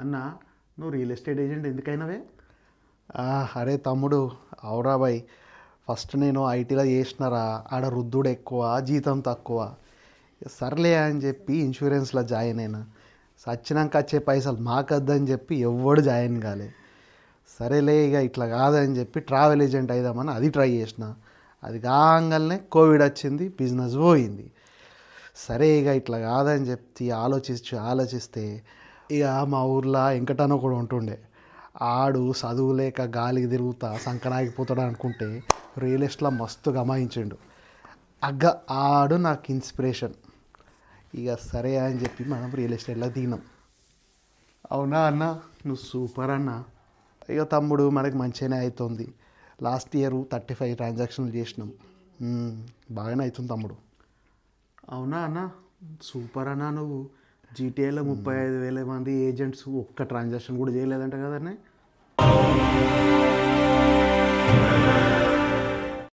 అన్న నువ్వు real estate agent ఎందుకైనావే? అరే తమ్ముడు, అవురా బాయ్. ఫస్ట్ నేను ఐటీలో చేసినారా, ఆడ రుద్దుడు ఎక్కువ, జీతం తక్కువ. సర్లే అని చెప్పి ఇన్సూరెన్స్లో జాయిన్ అయినా. సచ్చినాక వచ్చే పైసలు మాకద్దని చెప్పి ఎవ్వడు జాయిన్ కాలే. సరేలే ఇక ఇట్లా కాదని చెప్పి ట్రావెల్ ఏజెంట్ అయిదామని అది ట్రై చేసిన. అది కాగానే కోవిడ్ వచ్చింది, బిజినెస్ పోయింది. సరే ఇక ఇట్లా కాదని చెప్పి ఆలోచిస్తే ఇక మా ఊర్లో వెంకటన్న కూడా ఉంటుండే. ఆడు చదువులేక గాలికి తిరుగుతా సంకనాగిపోతాడు అనుకుంటే రియల్ ఎస్టేట్లో మస్తు గమాయించిండు. ఆడు నాకు ఇన్స్పిరేషన్. ఇక సరే అని చెప్పి మనం రియల్ ఎస్టేట్లో దిగినాం. అవునా అన్న, నువ్వు సూపర్ అన్న. ఇక తమ్ముడు మనకి మంచిగానే అవుతుంది. లాస్ట్ ఇయర్ 35 ట్రాన్సాక్షన్లు చేసినాం. బాగానే అవుతుంది తమ్ముడు. అవునా అన్న, సూపర్ అన్న. నువ్వు జీటీఏలో 35,000 మంది ఏజెంట్స్ ఒక్క ట్రాన్సాక్షన్ కూడా చేయలేదంట కదనే.